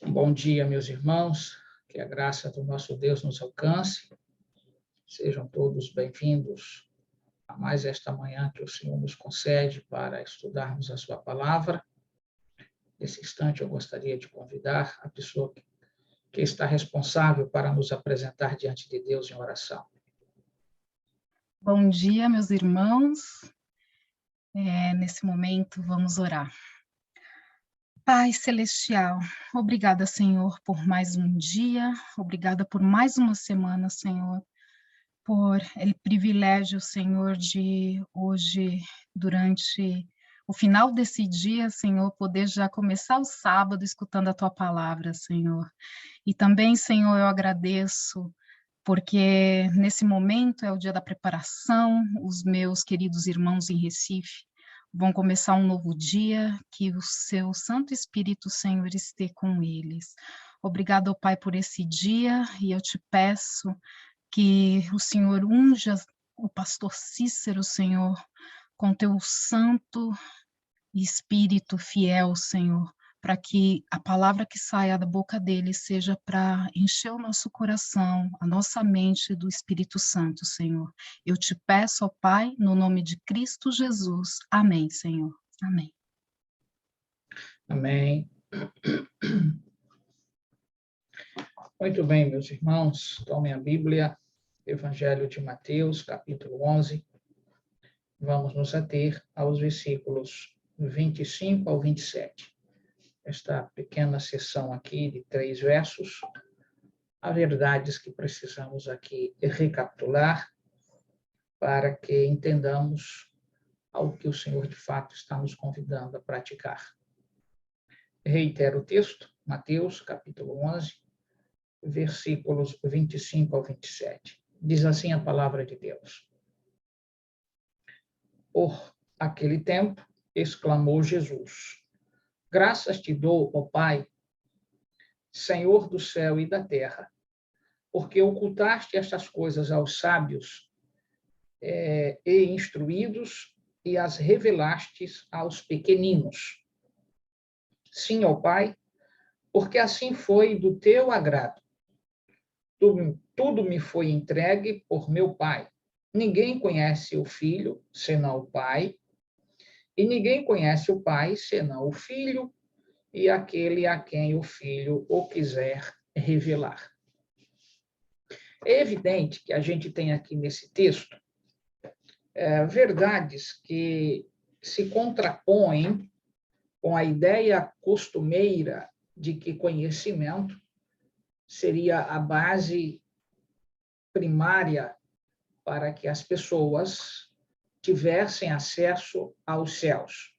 Bom dia, meus irmãos, que a graça do nosso Deus nos alcance. Sejam todos bem-vindos a mais esta manhã que o Senhor nos concede para estudarmos a sua palavra. Nesse instante, eu gostaria de convidar a pessoa que está responsável para nos apresentar diante de Deus em oração. Bom dia, meus irmãos. Nesse momento, vamos orar. Pai Celestial, obrigada, Senhor, por mais um dia, obrigada por mais uma semana, Senhor, por ele privilégio, Senhor, de hoje, durante o final desse dia, Senhor, poder já começar o sábado escutando a Tua palavra, Senhor. E também, Senhor, eu agradeço porque nesse momento é o dia da preparação, os meus queridos irmãos em Recife vão começar um novo dia, que o seu Santo Espírito, Senhor, esteja com eles. Obrigado, ó Pai, por esse dia, e eu te peço que o Senhor unja o pastor Cícero, Senhor, com teu santo Espírito fiel, Senhor, para que a palavra que saia da boca dele seja para encher o nosso coração, a nossa mente do Espírito Santo, Senhor. Eu te peço, ó Pai, no nome de Cristo Jesus. Amém, Senhor. Amém. Amém. Muito bem, meus irmãos, tomem a Bíblia, Evangelho de Mateus, capítulo 11. Vamos nos ater aos versículos 25 ao 27. Esta pequena sessão aqui de 3 versos, há verdades que precisamos aqui recapitular para que entendamos ao que o Senhor de fato está nos convidando a praticar. Reitero o texto, Mateus, capítulo 11, versículos 25 ao 27. Diz assim a palavra de Deus. Por aquele tempo, exclamou Jesus: Graças te dou, ó Pai, Senhor do céu e da terra, porque ocultaste estas coisas aos sábios e instruídos e as revelastes aos pequeninos. Sim, ó Pai, porque assim foi do teu agrado. Tudo me foi entregue por meu Pai. Ninguém conhece o Filho, senão o Pai, e ninguém conhece o Pai, senão o Filho, e aquele a quem o Filho o quiser revelar. É evidente que a gente tem aqui nesse texto verdades que se contrapõem com a ideia costumeira de que conhecimento seria a base primária para que as pessoas tivessem acesso aos céus.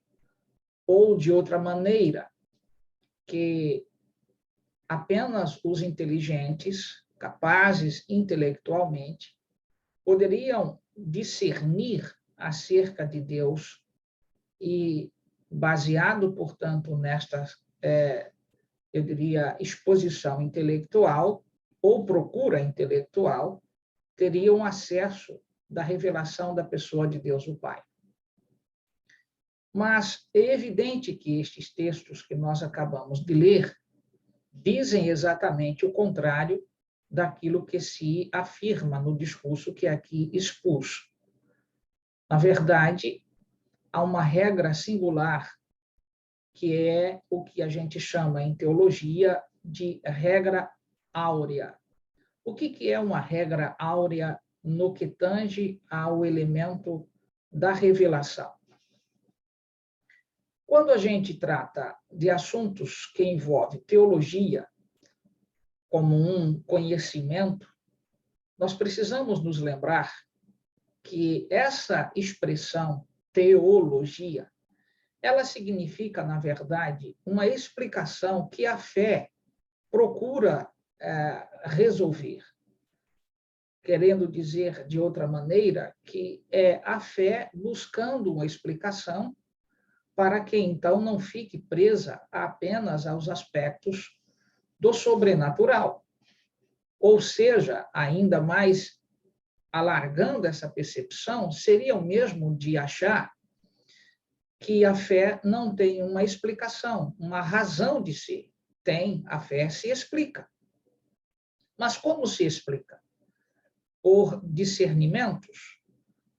Ou, de outra maneira, que apenas os inteligentes, capazes intelectualmente, poderiam discernir acerca de Deus e, baseado, portanto, nesta, eu diria, exposição intelectual ou procura intelectual, teriam acesso da revelação da pessoa de Deus o Pai. Mas é evidente que estes textos que nós acabamos de ler dizem exatamente o contrário daquilo que se afirma no discurso que aqui expus. Na verdade, há uma regra singular, que é o que a gente chama em teologia de regra áurea. O que é uma regra áurea no que tange ao elemento da revelação? Quando a gente trata de assuntos que envolvem teologia como um conhecimento, nós precisamos nos lembrar que essa expressão teologia, ela significa, na verdade, uma explicação que a fé procura resolver. Querendo dizer de outra maneira, que é a fé buscando uma explicação para que então não fique presa apenas aos aspectos do sobrenatural. Ou seja, ainda mais alargando essa percepção, seria o mesmo de achar que a fé não tem uma explicação, uma razão de ser. tem, a fé se explica. Mas como se explica? Por discernimentos?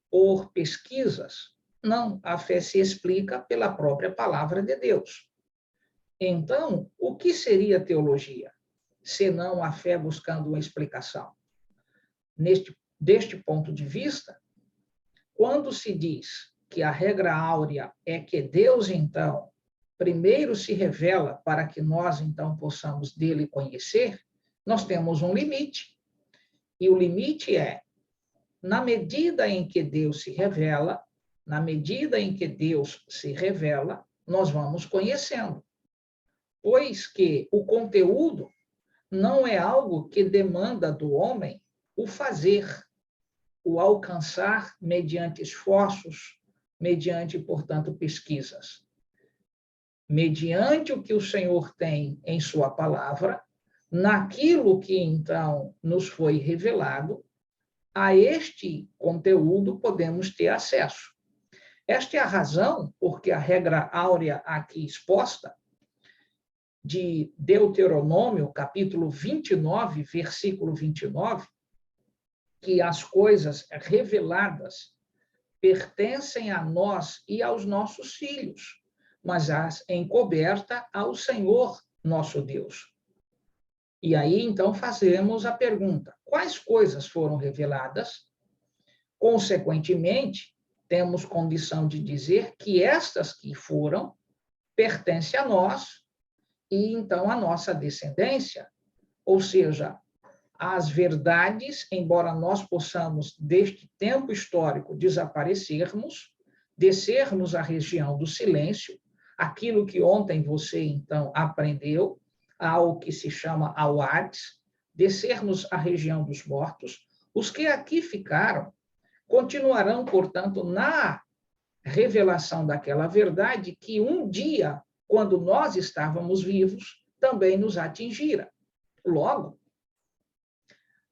Por pesquisas? Não, a fé se explica pela própria palavra de Deus. Então, o que seria teologia, senão a fé buscando uma explicação? Deste ponto de vista, quando se diz que a regra áurea é que Deus, então, primeiro se revela para que nós, então, possamos dele conhecer, nós temos um limite. E o limite é, na medida em que Deus se revela, na medida em que Deus se revela, nós vamos conhecendo. Pois que o conteúdo não é algo que demanda do homem o fazer, o alcançar mediante esforços, mediante, portanto, pesquisas. Mediante o que o Senhor tem em sua palavra, naquilo que então nos foi revelado, a este conteúdo podemos ter acesso. Esta é a razão porque a regra áurea aqui exposta, de Deuteronômio, capítulo 29, versículo 29, que as coisas reveladas pertencem a nós e aos nossos filhos, mas as encoberta ao Senhor nosso Deus. E aí, então, fazemos a pergunta: quais coisas foram reveladas? Consequentemente, temos condição de dizer que estas que foram pertencem a nós e, então, a nossa descendência, ou seja, as verdades, embora nós possamos, deste tempo histórico, desaparecermos, descermos à região do silêncio, aquilo que ontem você, então, aprendeu, ao que se chama Hades, descermos à região dos mortos, os que aqui ficaram continuarão, portanto, na revelação daquela verdade que um dia, quando nós estávamos vivos, também nos atingira. Logo,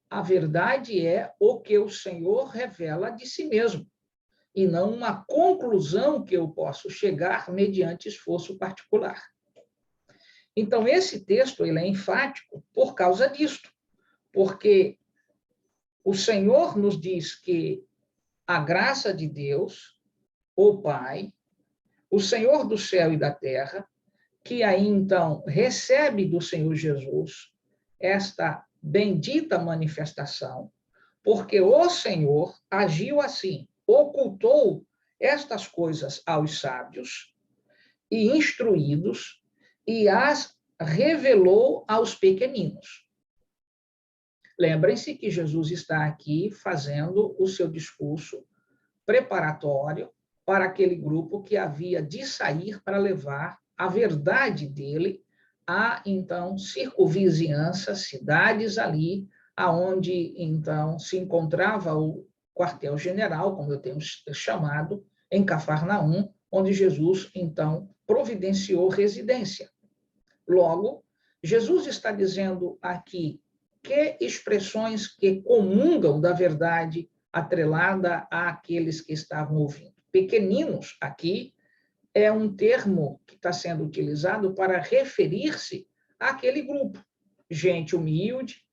a verdade é o que o Senhor revela de si mesmo, e não uma conclusão que eu posso chegar mediante esforço particular. Então, esse texto ele é enfático por causa disto, porque o Senhor nos diz que a graça de Deus, o Pai, o Senhor do céu e da terra, que aí, então, recebe do Senhor Jesus esta bendita manifestação, porque o Senhor agiu assim, ocultou estas coisas aos sábios e instruídos e as revelou aos pequeninos. Lembrem-se que Jesus está aqui fazendo o seu discurso preparatório para aquele grupo que havia de sair para levar a verdade dele a, então, circunvizinhança, cidades ali, aonde, então, se encontrava o quartel-general, como eu tenho chamado, em Cafarnaum, onde Jesus, então, providenciou residência. Logo, Jesus está dizendo aqui que expressões que comungam da verdade atrelada àqueles que estavam ouvindo. Pequeninos, aqui, é um termo que está sendo utilizado para referir-se àquele grupo. Gente humilde,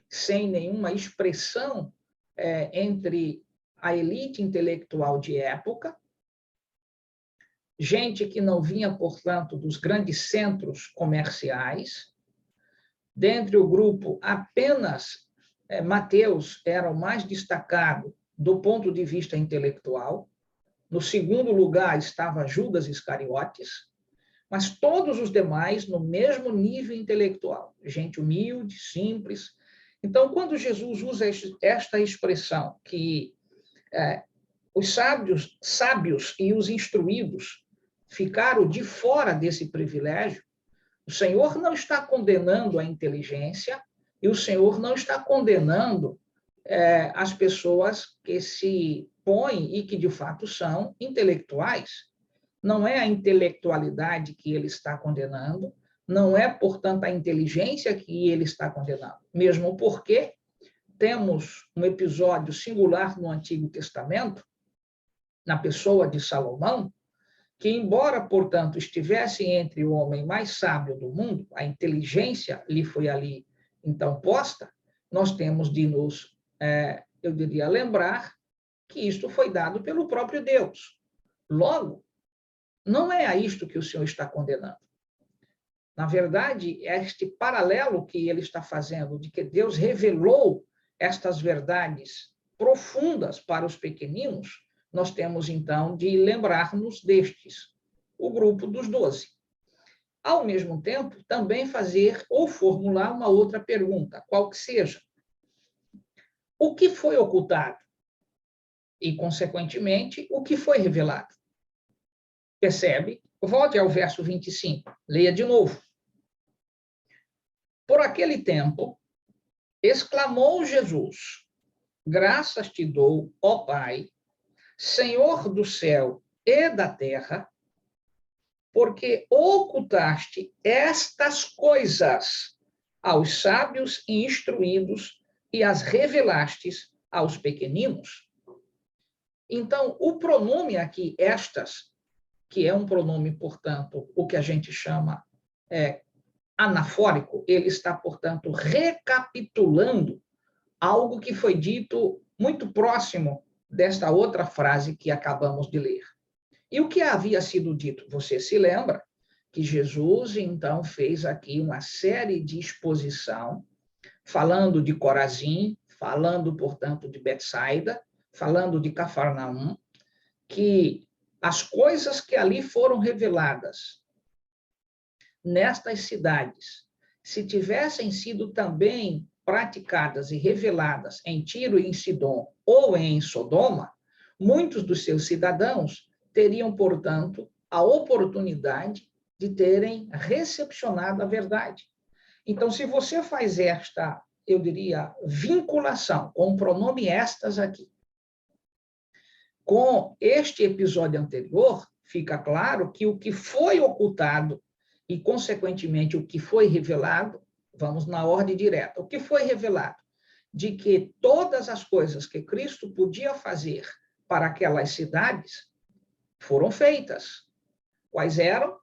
sem nenhuma expressão entre a elite intelectual de época, gente que não vinha, portanto, dos grandes centros comerciais. Dentre o grupo, apenas Mateus era o mais destacado do ponto de vista intelectual. No segundo lugar estava Judas Iscariotes, mas todos os demais no mesmo nível intelectual. Gente humilde, simples. Então, quando Jesus usa esta expressão, que os sábios e os instruídos ficaram de fora desse privilégio, o Senhor não está condenando a inteligência e o Senhor não está condenando as pessoas que se põem e que, de fato, são intelectuais. Não é a intelectualidade que ele está condenando, não é, portanto, a inteligência que ele está condenando, mesmo porque temos um episódio singular no Antigo Testamento, na pessoa de Salomão, que, embora, portanto, estivesse entre o homem mais sábio do mundo, a inteligência lhe foi ali, então, posta, nós temos de nos, eu diria, lembrar que isto foi dado pelo próprio Deus. Logo, não é a isto que o Senhor está condenando. Na verdade, é este paralelo que ele está fazendo, de que Deus revelou estas verdades profundas para os pequeninos, nós temos, então, de lembrar-nos destes, o grupo dos 12. Ao mesmo tempo, também fazer ou formular uma outra pergunta, qual que seja. O que foi ocultado? E, consequentemente, o que foi revelado? Percebe? Volte ao verso 25, leia de novo. Por aquele tempo, exclamou Jesus, graças te dou, ó Pai, Senhor do céu e da terra, porque ocultaste estas coisas aos sábios e instruídos e as revelastes aos pequeninos. Então, o pronome aqui, estas, que é um pronome, portanto, o que a gente chama anafórico, ele está, portanto, recapitulando algo que foi dito muito próximo desta outra frase que acabamos de ler. E o que havia sido dito? Você se lembra que Jesus, então, fez aqui uma série de exposição, falando de Corazim, falando, portanto, de Betsaida, falando de Cafarnaum, que as coisas que ali foram reveladas nestas cidades, se tivessem sido também praticadas e reveladas em Tiro e em Sidom ou em Sodoma, muitos dos seus cidadãos teriam, portanto, a oportunidade de terem recepcionado a verdade. Então, se você faz esta, eu diria, vinculação com o pronome estas aqui, com este episódio anterior, fica claro que o que foi ocultado e, consequentemente, o que foi revelado, vamos na ordem direta, o que foi revelado? De que todas as coisas que Cristo podia fazer para aquelas cidades foram feitas. Quais eram?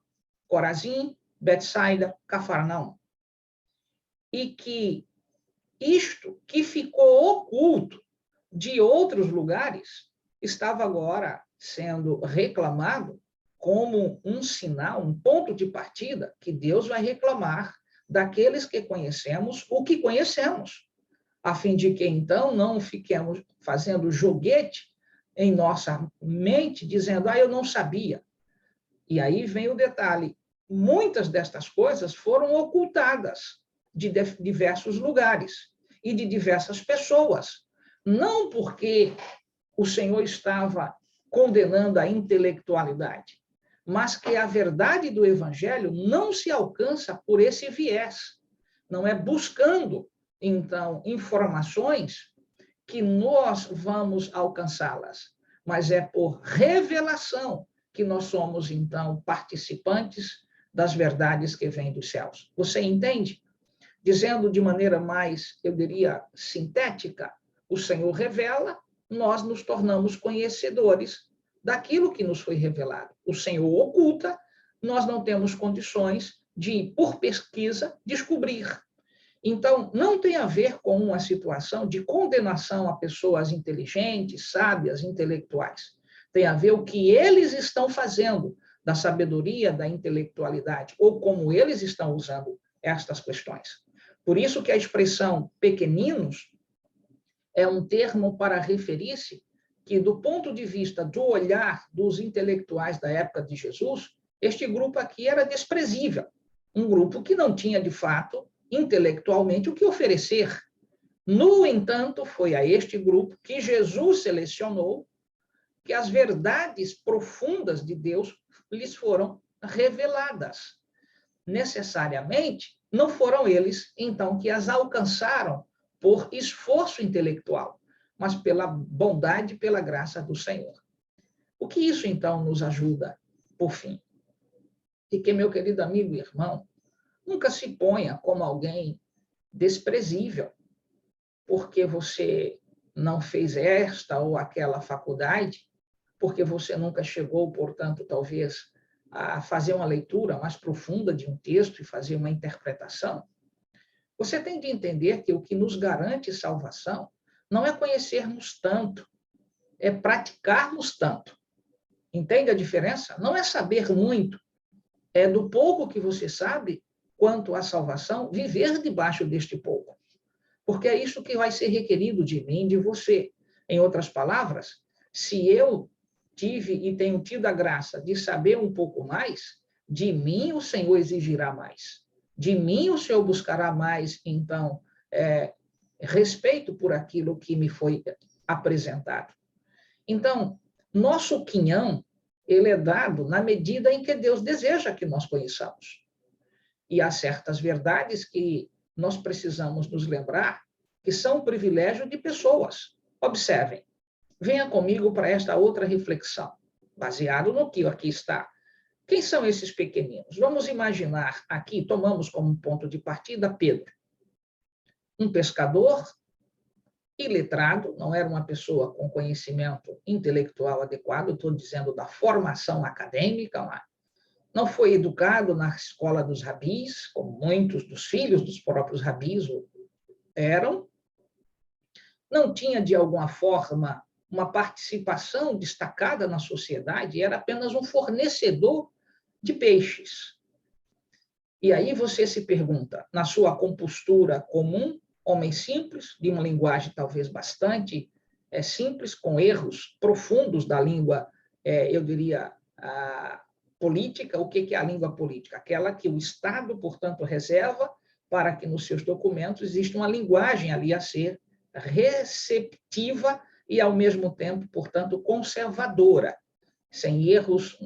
Corazim, Betsaida, Cafarnaum. E que isto que ficou oculto de outros lugares estava agora sendo reclamado como um sinal, um ponto de partida que Deus vai reclamar daqueles que conhecemos o que conhecemos, a fim de que, então, não fiquemos fazendo joguete em nossa mente, dizendo, eu não sabia. E aí vem o detalhe, muitas destas coisas foram ocultadas de diversos lugares e de diversas pessoas, não porque o Senhor estava condenando a intelectualidade, mas que a verdade do Evangelho não se alcança por esse viés. Não é buscando, então, informações que nós vamos alcançá-las, mas é por revelação que nós somos, então, participantes das verdades que vêm dos céus. Você entende? Dizendo de maneira mais, eu diria, sintética, o Senhor revela, nós nos tornamos conhecedores daquilo que nos foi revelado. O Senhor oculta, nós não temos condições de, por pesquisa, descobrir. Então, não tem a ver com uma situação de condenação a pessoas inteligentes, sábias, intelectuais. Tem a ver o que eles estão fazendo da sabedoria, da intelectualidade, ou como eles estão usando estas questões. Por isso que a expressão pequeninos é um termo para referir-se que, do ponto de vista do olhar dos intelectuais da época de Jesus, este grupo aqui era desprezível, um grupo que não tinha, de fato, intelectualmente o que oferecer. No entanto, foi a este grupo que Jesus selecionou que as verdades profundas de Deus lhes foram reveladas. Necessariamente, não foram eles, então, que as alcançaram por esforço intelectual, mas pela bondade e pela graça do Senhor. O que isso, então, nos ajuda, por fim? E que, meu querido amigo e irmão, nunca se ponha como alguém desprezível, porque você não fez esta ou aquela faculdade, porque você nunca chegou, portanto, talvez, a fazer uma leitura mais profunda de um texto e fazer uma interpretação. Você tem de entender que o que nos garante salvação não é conhecermos tanto, é praticarmos tanto. Entende a diferença? Não é saber muito, é do pouco que você sabe quanto à salvação, viver debaixo deste pouco. Porque é isso que vai ser requerido de mim e de você. Em outras palavras, se eu tive e tenho tido a graça de saber um pouco mais, de mim o Senhor exigirá mais. De mim o Senhor buscará mais, então, respeito por aquilo que me foi apresentado. Então, nosso quinhão, ele é dado na medida em que Deus deseja que nós conheçamos. E há certas verdades que nós precisamos nos lembrar que são um privilégio de pessoas. Observem, venha comigo para esta outra reflexão, baseado no que aqui está. Quem são esses pequeninos? Vamos imaginar aqui, tomamos como ponto de partida Pedro, um pescador iletrado, não era uma pessoa com conhecimento intelectual adequado, estou dizendo da formação acadêmica, não foi educado na escola dos rabis, como muitos dos filhos dos próprios rabis eram, não tinha, de alguma forma, uma participação destacada na sociedade, era apenas um fornecedor de peixes. E aí você se pergunta, na sua compostura comum, homem simples, de uma linguagem talvez bastante simples, com erros profundos da língua, eu diria, política. O que é a língua política? Aquela que o Estado, portanto, reserva para que nos seus documentos exista uma linguagem ali a ser receptiva e, ao mesmo tempo, portanto, conservadora, sem erros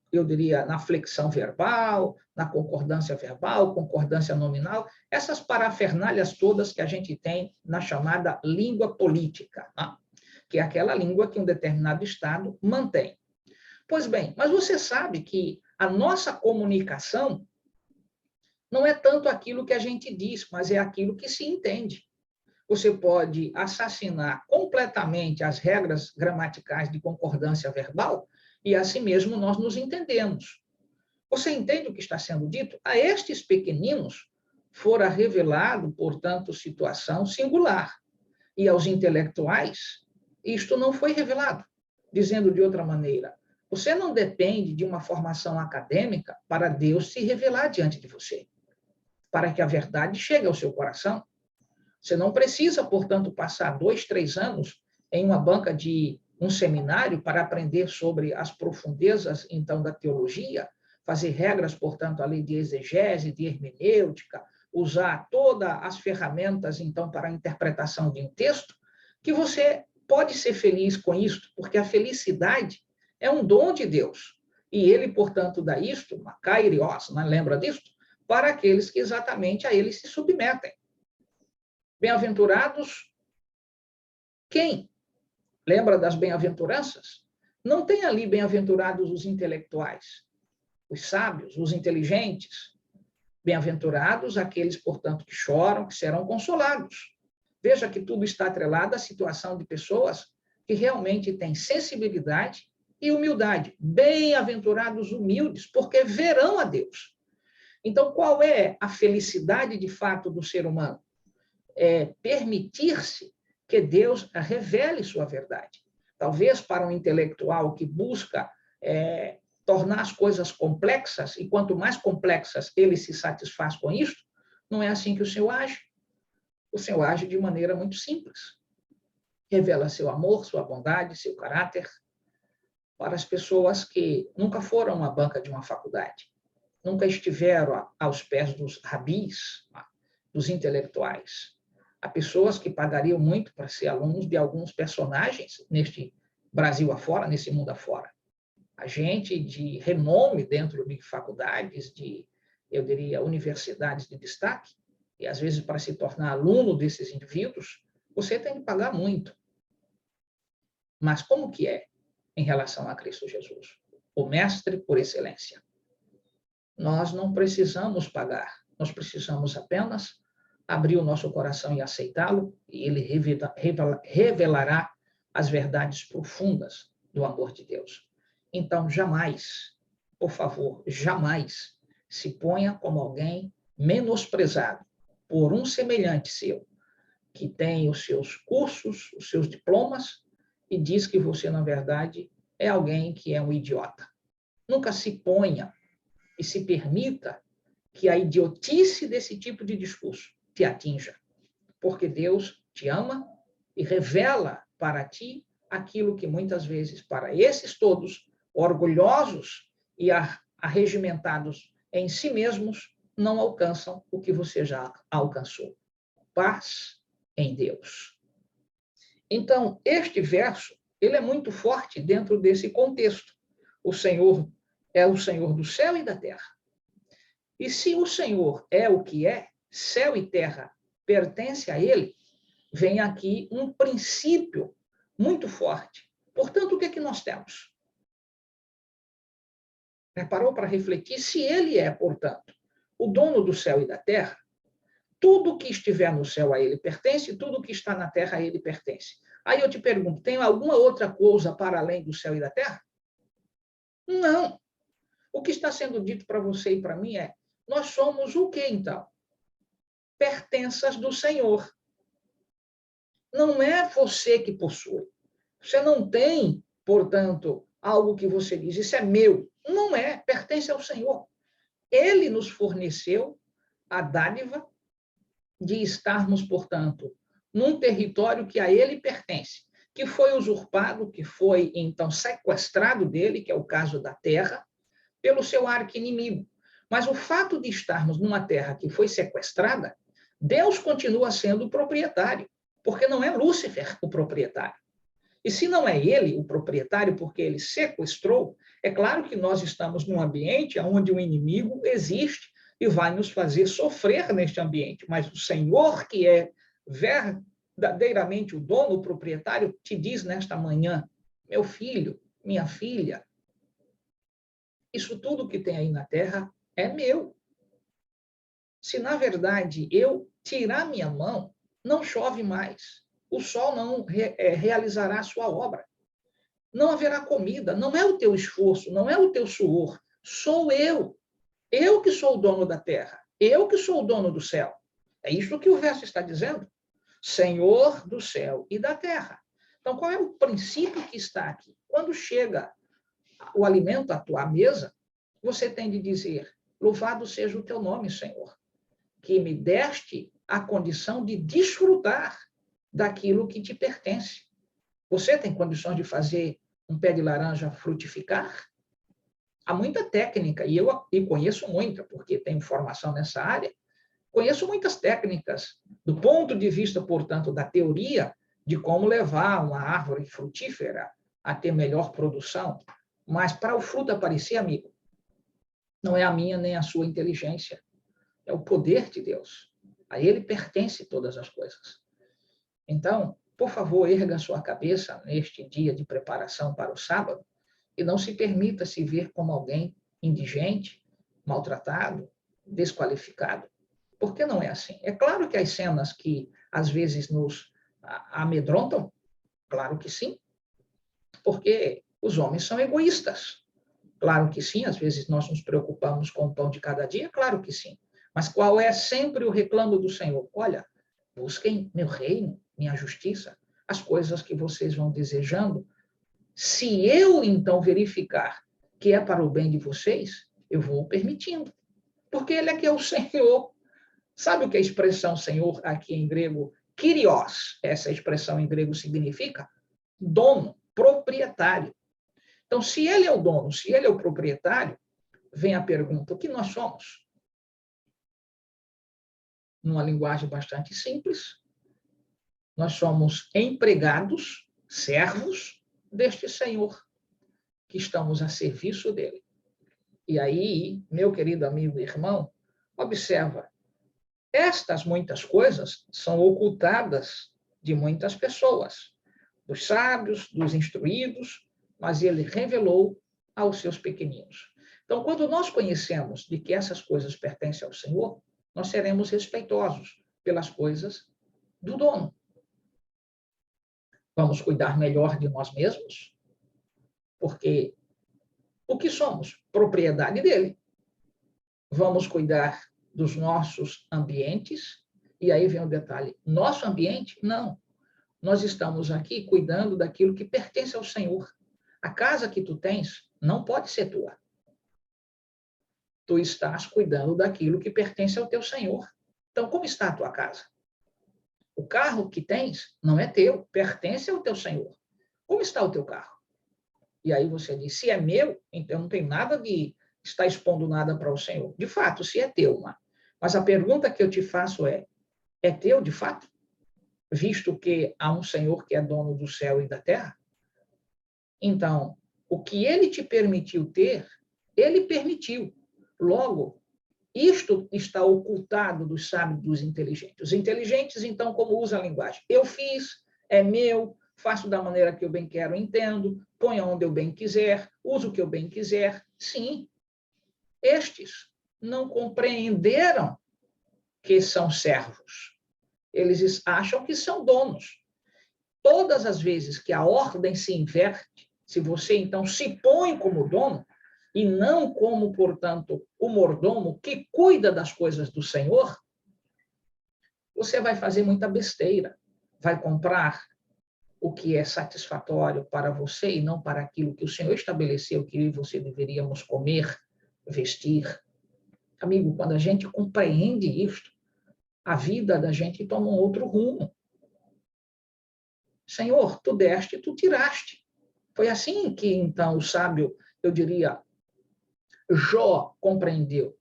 eu diria, na flexão verbal, na concordância verbal, concordância nominal, essas parafernálias todas que a gente tem na chamada língua política, né? Que é aquela língua que um determinado Estado mantém. Pois bem, mas você sabe que a nossa comunicação não é tanto aquilo que a gente diz, mas é aquilo que se entende. Você pode assassinar completamente as regras gramaticais de concordância verbal e, assim mesmo, nós nos entendemos. Você entende o que está sendo dito? A estes pequeninos fora revelado, portanto, situação singular. E aos intelectuais, isto não foi revelado. Dizendo de outra maneira, você não depende de uma formação acadêmica para Deus se revelar diante de você, para que a verdade chegue ao seu coração. Você não precisa, portanto, passar 2, 3 anos em uma banca de um seminário para aprender sobre as profundezas, então, da teologia, fazer regras, portanto, ali de exegese, de hermenêutica, usar todas as ferramentas, então, para a interpretação de um texto, que você pode ser feliz com isto, porque a felicidade é um dom de Deus. E ele, portanto, dá isto, makairios, não lembra disto? Para aqueles que exatamente a ele se submetem. Bem-aventurados, quem? Lembra das bem-aventuranças? Não tem ali bem-aventurados os intelectuais, os sábios, os inteligentes. Bem-aventurados aqueles, portanto, que choram, que serão consolados. Veja que tudo está atrelado à situação de pessoas que realmente têm sensibilidade e humildade. Bem-aventurados humildes, porque verão a Deus. Então, qual é a felicidade de fato do ser humano? É permitir-se que Deus revele sua verdade. Talvez para um intelectual que busca tornar as coisas complexas, e quanto mais complexas ele se satisfaz com isso, não é assim que o Senhor age. O Senhor age de maneira muito simples. Revela seu amor, sua bondade, seu caráter para as pessoas que nunca foram à banca de uma faculdade, nunca estiveram aos pés dos rabis, dos intelectuais. Há pessoas que pagariam muito para ser alunos de alguns personagens neste Brasil afora, nesse mundo afora. A gente de renome dentro de faculdades, eu diria, universidades de destaque, e às vezes para se tornar aluno desses indivíduos, você tem que pagar muito. Mas como que é em relação a Cristo Jesus? O mestre por excelência. Nós não precisamos pagar, nós precisamos apenas abrir o nosso coração e aceitá-lo, e ele revelará as verdades profundas do amor de Deus. Então, jamais, por favor, jamais se ponha como alguém menosprezado por um semelhante seu, que tem os seus cursos, os seus diplomas, e diz que você, na verdade, é alguém que é um idiota. Nunca se ponha e se permita que a idiotice desse tipo de discurso te atinja, porque Deus te ama e revela para ti aquilo que muitas vezes, para esses todos, orgulhosos e arregimentados em si mesmos, não alcançam o que você já alcançou. Paz em Deus. Então, este verso, ele é muito forte dentro desse contexto. O Senhor é o Senhor do céu e da terra. E se o Senhor é o que é, céu e terra pertence a ele, vem aqui um princípio muito forte. Portanto, o que é que nós temos? Parou para refletir? Se ele é, portanto, o dono do céu e da terra, tudo que estiver no céu a ele pertence, tudo que está na terra a ele pertence. Aí eu te pergunto, tem alguma outra coisa para além do céu e da terra? Não. O que está sendo dito para você e para mim é, nós somos o quê, então? Pertenças do Senhor. Não é você que possui. Você não tem, portanto, algo que você diz, isso é meu. Não é, pertence ao Senhor. Ele nos forneceu a dádiva de estarmos, portanto, num território que a ele pertence, que foi usurpado, que foi, então, sequestrado dele, que é o caso da terra, pelo seu arqui-inimigo. Mas o fato de estarmos numa terra que foi sequestrada, Deus continua sendo o proprietário, porque não é Lúcifer o proprietário. E se não é ele o proprietário, porque ele sequestrou, é claro que nós estamos num ambiente onde o inimigo existe e vai nos fazer sofrer neste ambiente. Mas o Senhor, que é verdadeiramente o dono, o proprietário, te diz nesta manhã, meu filho, minha filha, isso tudo que tem aí na terra é meu. Se, na verdade, eu tirar minha mão, não chove mais. O sol não realizará a sua obra. Não haverá comida. Não é o teu esforço, não é o teu suor. Sou eu. Eu que sou o dono da terra. Eu que sou o dono do céu. É isso que o verso está dizendo. Senhor do céu e da terra. Então, qual é o princípio que está aqui? Quando chega o alimento à tua mesa, você tem de dizer, louvado seja o teu nome, Senhor, que me deste a condição de desfrutar daquilo que te pertence. Você tem condições de fazer um pé de laranja frutificar? Há muita técnica, e eu conheço muita, porque tenho formação nessa área, conheço muitas técnicas, do ponto de vista, portanto, da teoria, de como levar uma árvore frutífera a ter melhor produção. Mas para o fruto aparecer, amigo, não é a minha nem a sua inteligência, é o poder de Deus. A ele pertence todas as coisas. Então, por favor, erga a sua cabeça neste dia de preparação para o sábado e não se permita se ver como alguém indigente, maltratado, desqualificado. Porque não é assim. É claro que as cenas que às vezes nos amedrontam, claro que sim, porque os homens são egoístas. Claro que sim, às vezes nós nos preocupamos com o pão de cada dia, claro que sim. Mas qual é sempre o reclamo do Senhor? Olha, busquem meu reino, minha justiça, as coisas que vocês vão desejando. Se eu, então, verificar que é para o bem de vocês, eu vou permitindo. Porque ele é que é o Senhor. Sabe o que a expressão Senhor aqui em grego, Kyrios, essa expressão em grego significa dono, proprietário. Então, se ele é o dono, se ele é o proprietário, vem a pergunta, o que nós somos? Numa linguagem bastante simples, nós somos empregados, servos deste Senhor, que estamos a serviço dele. E aí, meu querido amigo e irmão, observa, estas muitas coisas são ocultadas de muitas pessoas, dos sábios, dos instruídos, mas ele revelou aos seus pequeninos. Então, quando nós conhecemos de que essas coisas pertencem ao Senhor, nós seremos respeitosos pelas coisas do dono. Vamos cuidar melhor de nós mesmos, porque o que somos? Propriedade dele. Vamos cuidar dos nossos ambientes, e aí vem o detalhe, nosso ambiente, não. Nós estamos aqui cuidando daquilo que pertence ao Senhor. A casa que tu tens não pode ser tua. Tu estás cuidando daquilo que pertence ao teu Senhor. Então, como está a tua casa? O carro que tens não é teu, pertence ao teu Senhor. Como está o teu carro? E aí você diz, se é meu, então não tem nada de estar expondo nada para o Senhor. De fato, se é teu, mas a pergunta que eu te faço é teu de fato? Visto que há um Senhor que é dono do céu e da terra? Então, o que ele te permitiu ter, ele permitiu. Logo, isto está ocultado dos sábios, dos inteligentes. Os inteligentes, então, como usam a linguagem? Eu fiz, é meu, faço da maneira que eu bem quero, entendo, ponho onde eu bem quiser, uso o que eu bem quiser. Sim, estes não compreenderam que são servos. Eles acham que são donos. Todas as vezes que a ordem se inverte, se você, então, se põe como dono, e não como, portanto, o mordomo que cuida das coisas do Senhor, você vai fazer muita besteira. Vai comprar o que é satisfatório para você e não para aquilo que o Senhor estabeleceu que eu e você deveríamos comer, vestir. Amigo, quando a gente compreende isto, a vida da gente toma um outro rumo. Senhor, tu deste, tu tiraste. Foi assim que, então, o sábio, eu diria, Jó compreendeu.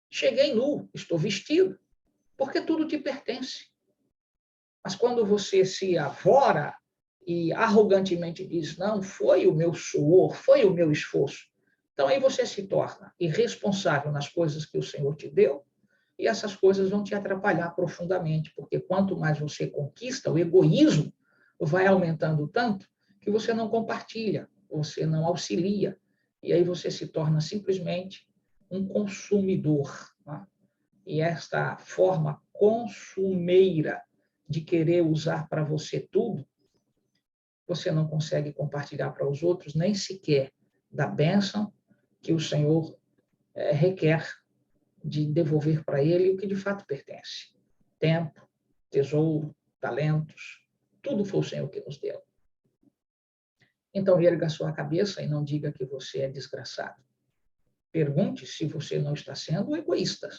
Cheguei nu, estou vestido, porque tudo te pertence. Mas quando você se avora e arrogantemente diz, não, foi o meu suor, foi o meu esforço, então aí você se torna irresponsável nas coisas que o Senhor te deu, e essas coisas vão te atrapalhar profundamente, porque quanto mais você conquista, o egoísmo vai aumentando tanto que você não compartilha, você não auxilia, e aí você se torna simplesmente um consumidor. Tá? E esta forma consumeira de querer usar para você tudo, você não consegue compartilhar para os outros nem sequer da bênção que o Senhor requer de devolver para ele o que de fato pertence. Tempo, tesouro, talentos, tudo foi o Senhor que nos deu. Então, erga a sua cabeça e não diga que você é desgraçado. Pergunte se você não está sendo egoísta.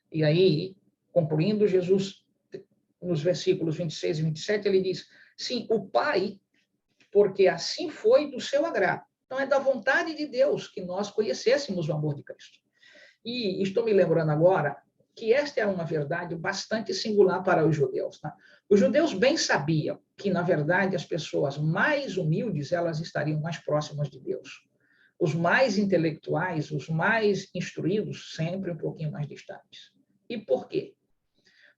E aí, concluindo, Jesus, nos versículos 26 e 27, ele diz, sim, o Pai, porque assim foi do seu agrado. Então, é da vontade de Deus que nós conhecêssemos o amor de Cristo. E estou me lembrando agora que esta é uma verdade bastante singular para os judeus. Né? Os judeus bem sabiam que, na verdade, as pessoas mais humildes, elas estariam mais próximas de Deus. Os mais intelectuais, os mais instruídos, sempre um pouquinho mais distantes. E por quê?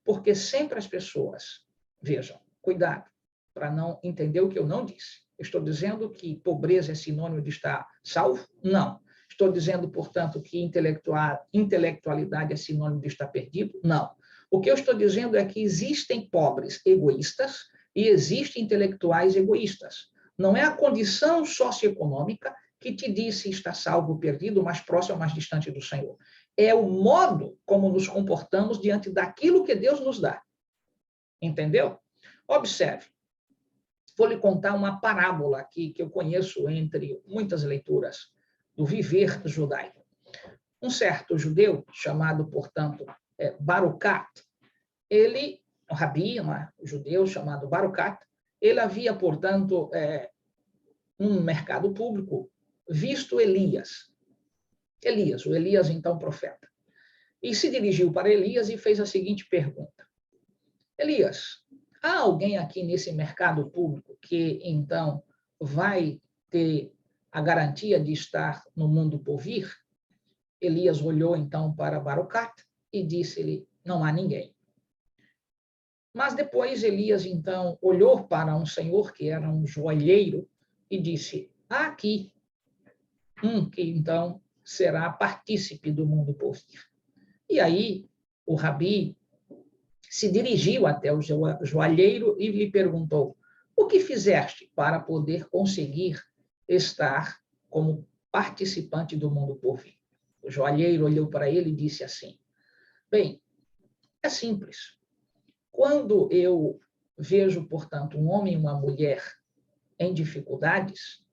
Porque sempre as pessoas, vejam, cuidado, para não entender o que eu não disse. Estou dizendo que pobreza é sinônimo de estar salvo? Não. Estou dizendo, portanto, que intelectualidade é sinônimo de estar perdido? Não. O que eu estou dizendo é que existem pobres egoístas e existem intelectuais egoístas. Não é a condição socioeconômica que te diz se está salvo ou perdido, mais próximo ou mais distante do Senhor. É o modo como nos comportamos diante daquilo que Deus nos dá. Entendeu? Observe. Vou lhe contar uma parábola aqui que eu conheço entre muitas leituras do viver judaico. Um certo judeu, chamado, portanto, Barucat, ele, um rabi, um judeu chamado Barucat, ele havia, portanto, num mercado público, visto Elias. O Elias, então, profeta. E se dirigiu para Elias e fez a seguinte pergunta. Elias, há alguém aqui nesse mercado público que, então, vai ter a garantia de estar no mundo por vir? Elias olhou, então, para Barucat e disse-lhe, não há ninguém. Mas depois Elias, então, olhou para um senhor que era um joalheiro e disse, há aqui um que, então, será partícipe do mundo por vir. E aí, o rabi se dirigiu até o joalheiro e lhe perguntou, o que fizeste para poder conseguir estar como participante do mundo por vir? O joalheiro olhou para ele e disse assim: bem, é simples. Quando eu vejo, portanto, um homem e uma mulher em dificuldades,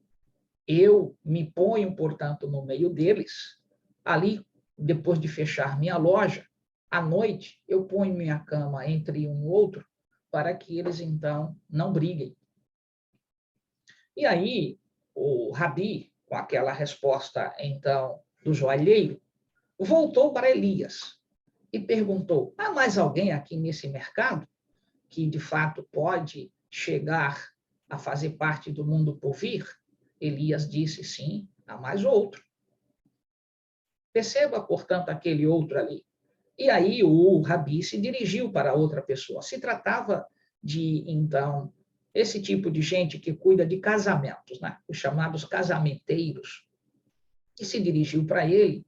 eu me ponho, portanto, no meio deles. Ali, depois de fechar minha loja, à noite, eu ponho minha cama entre um e outro para que eles, então, não briguem. E aí, o Rabi, com aquela resposta, então, do joalheiro, voltou para Elias e perguntou: há mais alguém aqui nesse mercado que, de fato, pode chegar a fazer parte do mundo por vir? Elias disse: sim, há mais outro. Perceba, portanto, aquele outro ali. E aí o Rabi se dirigiu para outra pessoa. Se tratava de, então, esse tipo de gente que cuida de casamentos, né? Os chamados casamenteiros, e se dirigiu para ele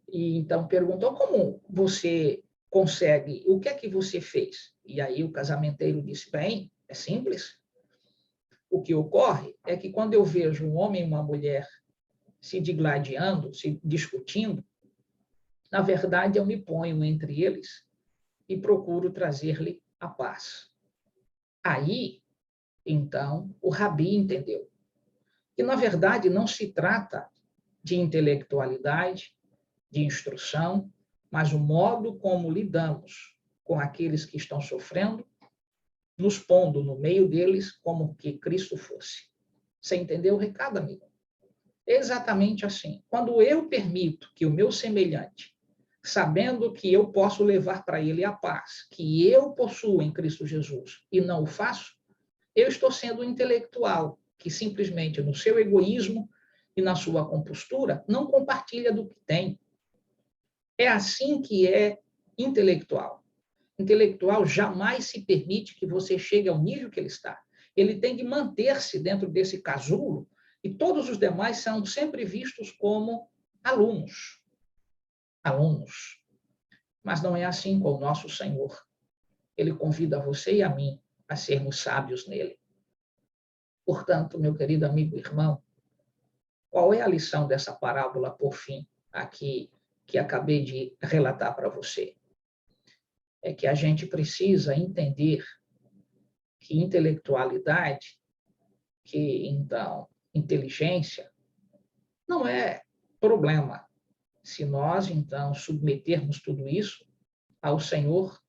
e então perguntou: como você consegue, o que é que você fez? E aí o casamenteiro disse: bem, é simples. O que ocorre é que quando eu vejo um homem e uma mulher se digladiando, se discutindo, na verdade eu me ponho entre eles e procuro trazer-lhe a paz. Aí, então, o Rabi entendeu que, na verdade, não se trata de intelectualidade, de instrução, mas o modo como lidamos com aqueles que estão sofrendo, nos pondo no meio deles como que Cristo fosse. Você entendeu o recado, amigo? Exatamente assim. Quando eu permito que o meu semelhante, sabendo que eu posso levar para ele a paz que eu possuo em Cristo Jesus e não o faço, eu estou sendo um intelectual que simplesmente no seu egoísmo e na sua compostura não compartilha do que tem. É assim que é intelectual. Intelectual jamais se permite que você chegue ao nível que ele está. Ele tem que manter-se dentro desse casulo e todos os demais são sempre vistos como alunos. Alunos. Mas não é assim com o nosso Senhor. Ele convida você e a mim a sermos sábios nele. Portanto, meu querido amigo e irmão, qual é a lição dessa parábola, por fim, aqui que acabei de relatar para você? É que a gente precisa entender que intelectualidade, que, então, inteligência, não é problema se nós, então, submetermos tudo isso ao Senhor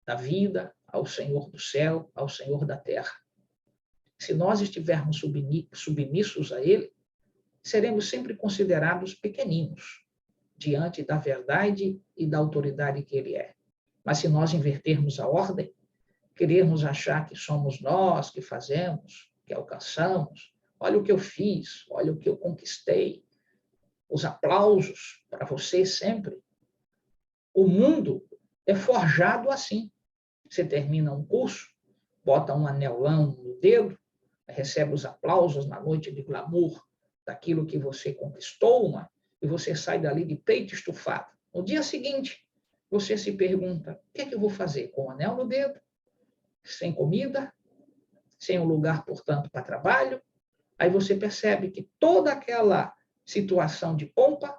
da vida, ao Senhor do céu, ao Senhor da terra. Se nós estivermos submissos a Ele, seremos sempre considerados pequeninos diante da verdade e da autoridade que Ele é. Mas se nós invertermos a ordem, querermos achar que somos nós que fazemos, que alcançamos, olha o que eu fiz, olha o que eu conquistei, os aplausos para você sempre. O mundo é forjado assim. Você termina um curso, bota um anelão no dedo, recebe os aplausos na noite de glamour daquilo que você conquistou, e você sai dali de peito estufado. No dia seguinte, você se pergunta: o que é que eu vou fazer com o anel no dedo, sem comida, sem um lugar, portanto, para trabalho? Aí você percebe que toda aquela situação de pompa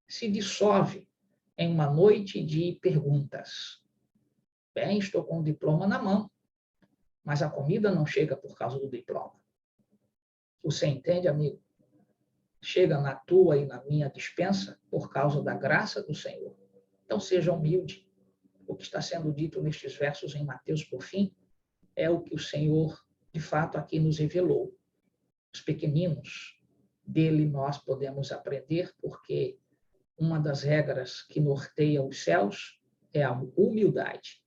se dissolve em uma noite de perguntas. Bem, estou com o diploma na mão, mas a comida não chega por causa do diploma. Você entende, amigo? Chega na tua e na minha despensa por causa da graça do Senhor. Então, seja humilde. O que está sendo dito nestes versos em Mateus, por fim, é o que o Senhor, de fato, aqui nos revelou. Os pequeninos, dele nós podemos aprender, porque uma das regras que norteia os céus é a humildade.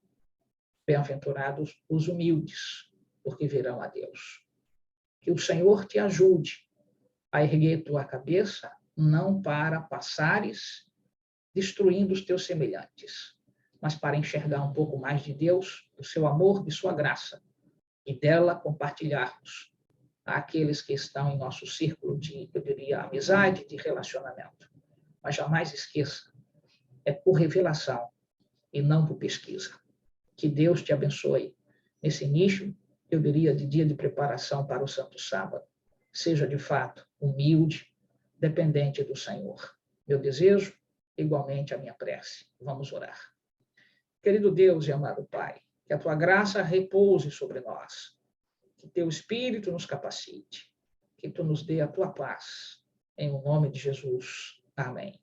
Bem-aventurados os humildes, porque verão a Deus. Que o Senhor te ajude a erguer tua cabeça, não para passares destruindo os teus semelhantes, mas para enxergar um pouco mais de Deus, do seu amor, de sua graça, e dela compartilharmos àqueles que estão em nosso círculo de, eu diria, amizade, de relacionamento. Mas jamais esqueça, é por revelação e não por pesquisa. Que Deus te abençoe nesse nicho eu diria, de dia de preparação para o Santo Sábado, seja de fato humilde, dependente do Senhor. Meu desejo, igualmente a minha prece. Vamos orar. Querido Deus e amado Pai, que a tua graça repouse sobre nós, que teu Espírito nos capacite, que tu nos dê a tua paz. Em o nome de Jesus. Amém.